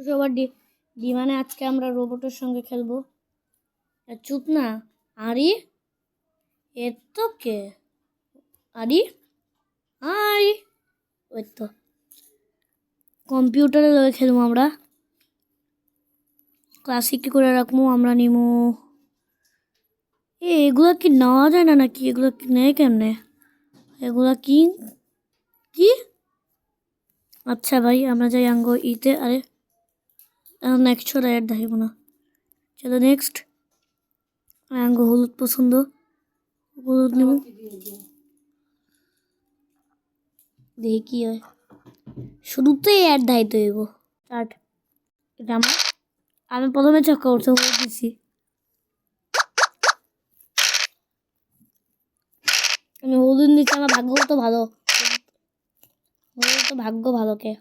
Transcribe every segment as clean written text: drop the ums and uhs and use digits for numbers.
সবার ডি মানে আজকে আমরা রোবটের সঙ্গে খেলবো। চুপ না। আরি এর তো কে? আরি আরি ওই তো কম্পিউটারে লয়ে খেলবো আমরা। ক্লাসিক কি করে রাখবো আমরা নিমো। এগুলা কি নেওয়া যায় না নাকি? এগুলো কি নেয় কেমনে? এগুলা কি কি আচ্ছা ভাই আমরা যাই আঙ্গো ইতে। আরে নেক্সট ছড়া অ্যাড দেখাইব না। চলো নেক্সট। আঙ্গো হলুদ পছন্দ, হলুদ নেব। দেখি কি হয়। শুরুতেই অ্যাড দেখাইতে হইব। স্টার্ট। এটা আমি প্রথমে ছক্কা উঠছে হলুদ দিছি। আমি হলুদ দিচ্ছি, আমার ভাগ্য তো ভালো। হলুদ তো ভাগ্য ভালো কে।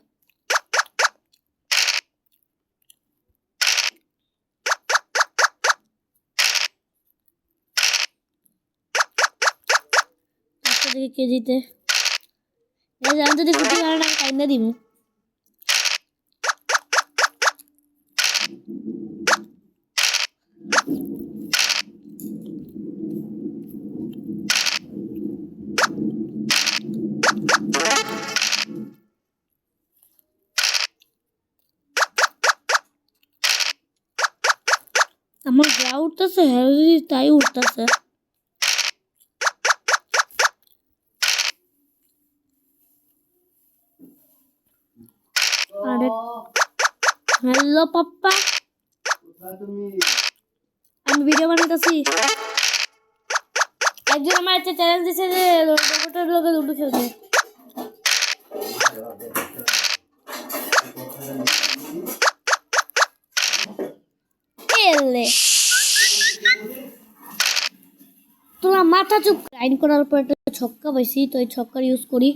দেখি কে জিতে। আমি যদি গুটি মারে না কাইন্দা দিব। আমার যা উঠতেছে হ্যাঁ তাই উঠতেছে। আরে হ্যালো পাপ্পা, আমি ভিডিও বানাইতেছি। একজন আমার একটা চ্যালেঞ্জ দিচ্ছে যে রোবটের লগে লুডো খেলবে। এলে তোমার মাথা চুপ। লাইন করার পর একটা ছক্কা পাইছি, তো এই ছক্কার ইউজ করি।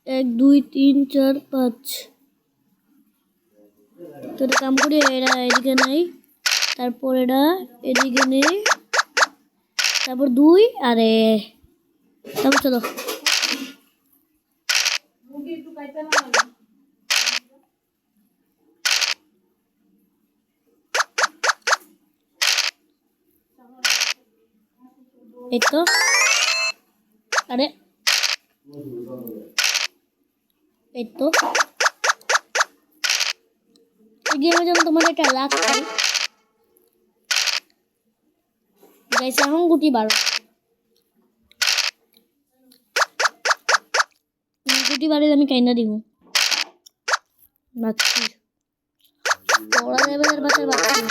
1 2 3 4 5। তো এটা কাম করি, এরা এদিকে নেই, তারপর এটা এদিকে নেই, তারপর 2। আরে তারপর চলো এই তো। আরে এই তো এই গেমে যেন তোমার একটা লাখ চাই গাইছে। এখন গুটি 12 গুটি 12 আমি কাইন্দা দিব। বাচ্চি তোরা লেভেলের বাচ্চার বাচ্চি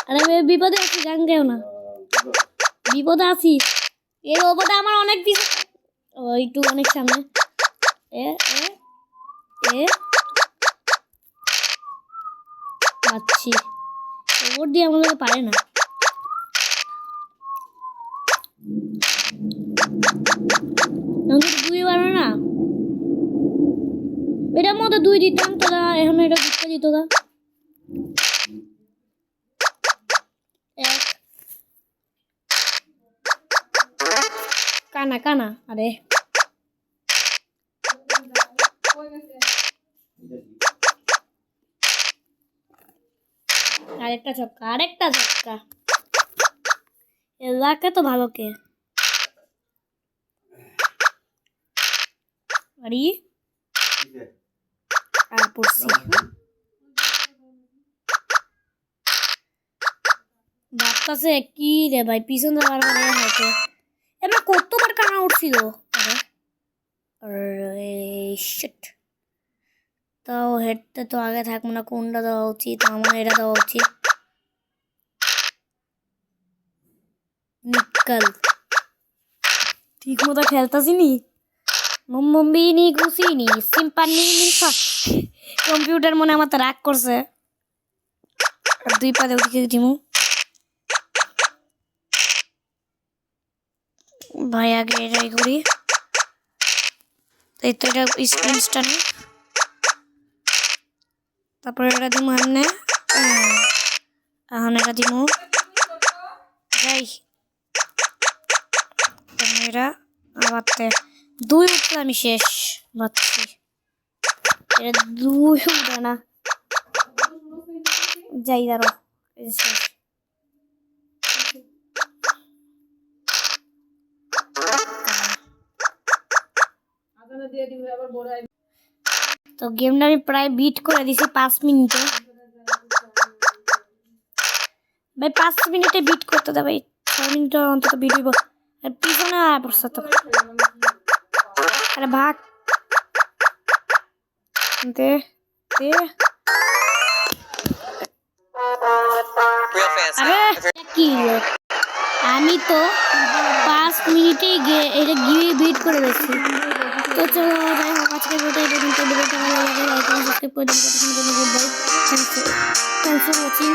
আরে বিপদে আছি, গান গাও না। বিপদে আছি। এই রোবটটা আমার অনেক পিছনে, একটু অনেক সামনে। এ এ এ বাচ্চি রোবট দিয়ে আমাদের পারে না। দুই বারো না, এটার মধ্যে 2 দিতাম তোরা এখন এটা দিতে দিত না। কানা কানা আরে আরেকটা ছক্কা, আরেকটা ছক্কা। এলাকা তো ভালো কে। আরে আর পড়ছি ভাবতেছে কি রে ভাই, পিছন বারবার হয়েছে। এবার কতবার কানা উঠছিল। আরে শিট, তাও হেডটা তো আগে থাকবো না। কোনটা দেওয়া উচিত? আমার এটা দেওয়া উচিত। নিকাল ঠিক মতো খেলতাছি নি। মুম্বিনি ঘুষিনি সিম্পানি কম্পিউটার মনে আমার তো রাগ করছে। 2 পাতে ওদিকে দিমু ভাই। আগে এটাই করি, এই তো এটা স্ক্রিনটা নি, তারপরে এটা দিমু এমনে। এখন এটা দিমু এই মেয়েরা আবার 2 উঠলে আমি শেষ ভাবছি। এটা 2 উঠবে না, যাই দাঁড়ো শেষ। তো গেমটা আমি প্রায় বিট করে দিছি 5 মিনিটে। ভাই 5 মিনিটে বিট করতে দে ভাই, 6 মিনিট অন্তত বিট হইব। আর পিছনে পড়ছে তো, আরে ভাগ দে দে। আরে কি আমি তো 5 মিনিটেই এটা গিয়ে বিট করে দিচ্ছি। তো চলো যাই হোক, আজকে ভিডিওটা ভালো লাগে লাইক এবং সাবস্ক্রাইব করে দিন। Thanks for watching.